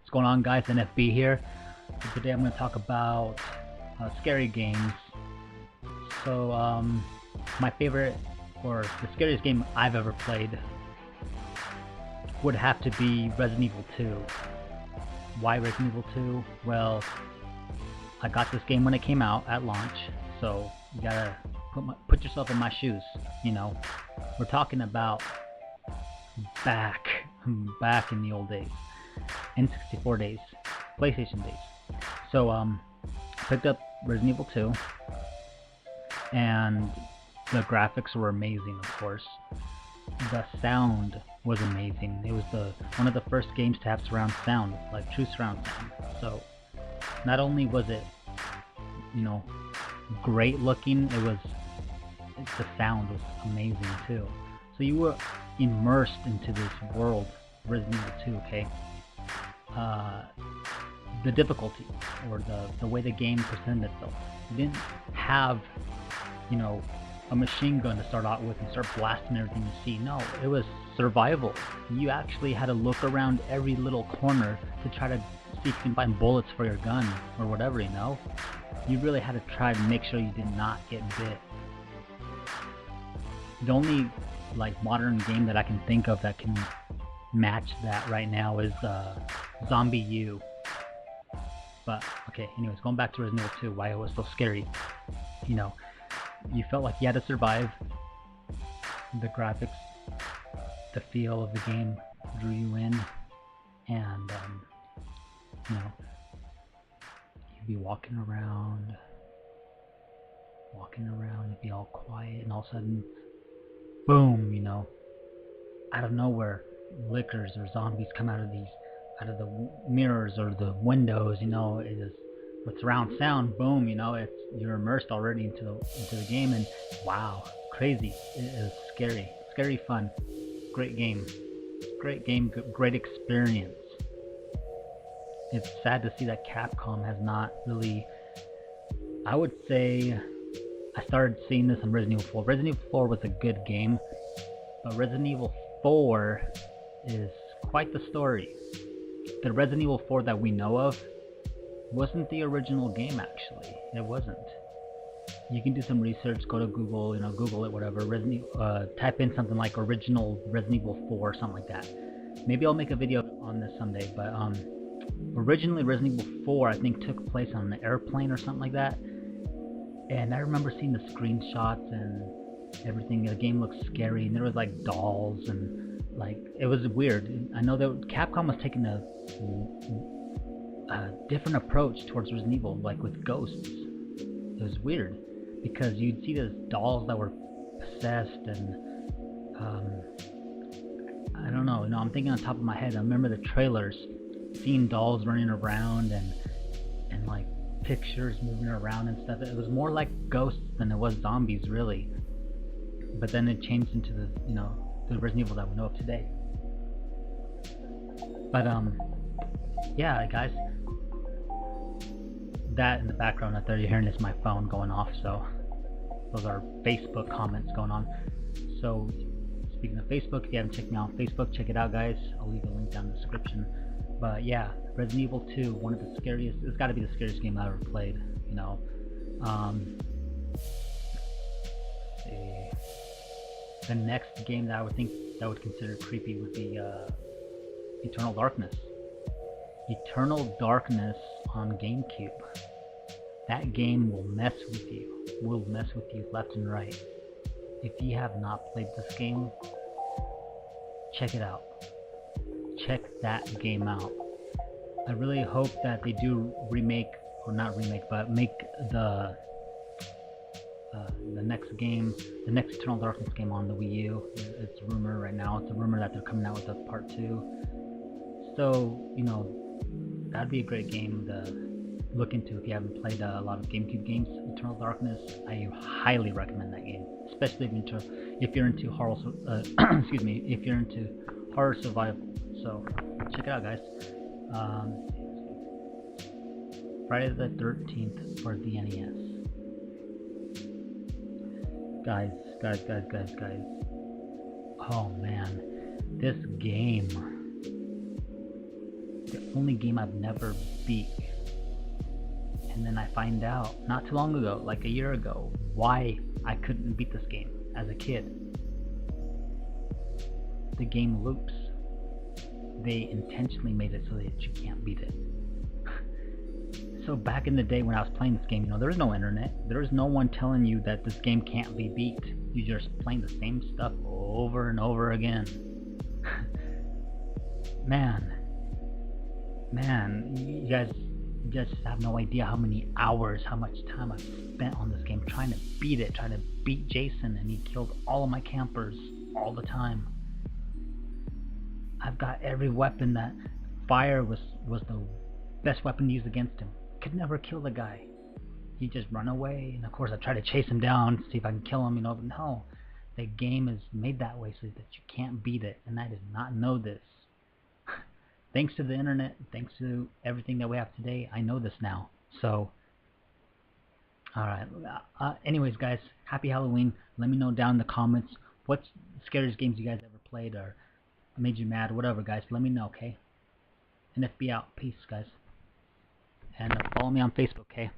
What's going on, guys? NFB here. So today I'm going to talk about scary games. So my favorite, or the scariest game I've ever played, would have to be Resident Evil 2. Why Resident Evil 2? Well, I got this game when it came out at launch, so you gotta put yourself in my shoes. You know, we're talking about back in the old days, N64 days, PlayStation days. So picked up Resident Evil 2, and the graphics were amazing, of course. The sound was amazing. It was one of the first games to have surround sound, like true surround sound. So not only was it, you know, great looking, the sound was amazing too. So you were immersed into this world, Resident Evil 2, okay? The difficulty, or the way the game presented itself. You didn't have, you know, a machine gun to start out with and start blasting everything you see. No, it was survival. You actually had to look around every little corner to try to see if you can find bullets for your gun or whatever, you know? You really had to try to make sure you did not get bit. The only like modern game that I can think of that can match that right now is Zombie U. But okay, anyways, going back to Resident Evil 2, why it was so scary. You know, you felt like you had to survive. The graphics, the feel of the game drew you in, and you know, you'd be walking around, you'd be all quiet, and all of a sudden, boom, you know, out of nowhere, lickers or zombies come out of the mirrors or the windows. You know, it is with surround sound. Boom, you know, you're immersed already into the game, and wow, crazy. It is scary fun. Great game, great experience. It's sad to see that Capcom has not really, I would say, I started seeing this on Resident Evil 4. Resident Evil 4 was a good game, but Resident Evil 4 is quite the story. The Resident Evil 4 that we know of wasn't the original game, actually. It wasn't. You can do some research, go to Google, you know, Google it, whatever. Type in something like original Resident Evil 4 or something like that. Maybe I'll make a video on this someday, but originally Resident Evil 4 I think took place on an airplane or something like that. And I remember seeing the screenshots and everything. The game looked scary, and there was like dolls, and like it was weird. I know that Capcom was taking a different approach towards Resident Evil, like with ghosts. It was weird because you'd see those dolls that were possessed, and I don't know. You know, I'm thinking on top of my head. I remember the trailers, seeing dolls running around and like pictures moving around and stuff. It was more like ghosts than it was zombies, really. But then it changed into the, you know, the Resident Evil that we know of today. But yeah, guys, that in the background out there you're hearing is my phone going off. So those are Facebook comments going on. So speaking of Facebook, if you haven't checked me out on Facebook, check it out, guys. I'll leave a link down in the description. But yeah, Resident Evil 2, one of the scariest, it's got to be the scariest game I ever played, you know. Let's see. The next game that I would think that I would consider creepy would be Eternal Darkness. Eternal Darkness on GameCube. That game will mess with you. Will mess with you left and right. If you have not played this game, check it out. Check that game out. I really hope that they do remake, or not remake, but make the next game, the next Eternal Darkness game on the Wii U. It's a rumor right now. It's a rumor that they're coming out with a part 2. So, you know, that'd be a great game to look into if you haven't played a lot of GameCube games. Eternal Darkness, I highly recommend that game, especially if you're into horror. Excuse me, if you're into horror survival. So check it out, guys. Friday the 13th for the NES. Guys. Oh man, this game, the only game I've never beat. And then I find out not too long ago, like a year ago, why I couldn't beat this game as a kid. The game loops. They intentionally made it so that you can't beat it. So back in the day when I was playing this game, you know, there was no internet. There was no one telling you that this game can't be beat. You're just playing the same stuff over and over again. man, you guys just have no idea how many hours, how much time I've spent on this game trying to beat it, trying to beat Jason, and he killed all of my campers all the time. I've got every weapon. That fire was the best weapon to use against him. Could never kill the guy. He'd just run away, and of course I try to chase him down, see if I can kill him, you know, but no. The game is made that way so that you can't beat it, and I did not know this. Thanks to the internet, thanks to everything that we have today, I know this now. So, alright. Anyways, guys, happy Halloween. Let me know down in the comments what's the scariest games you guys ever played or made you mad, whatever, guys. Let me know, okay? NFB out. Peace, guys. And follow me on Facebook, okay?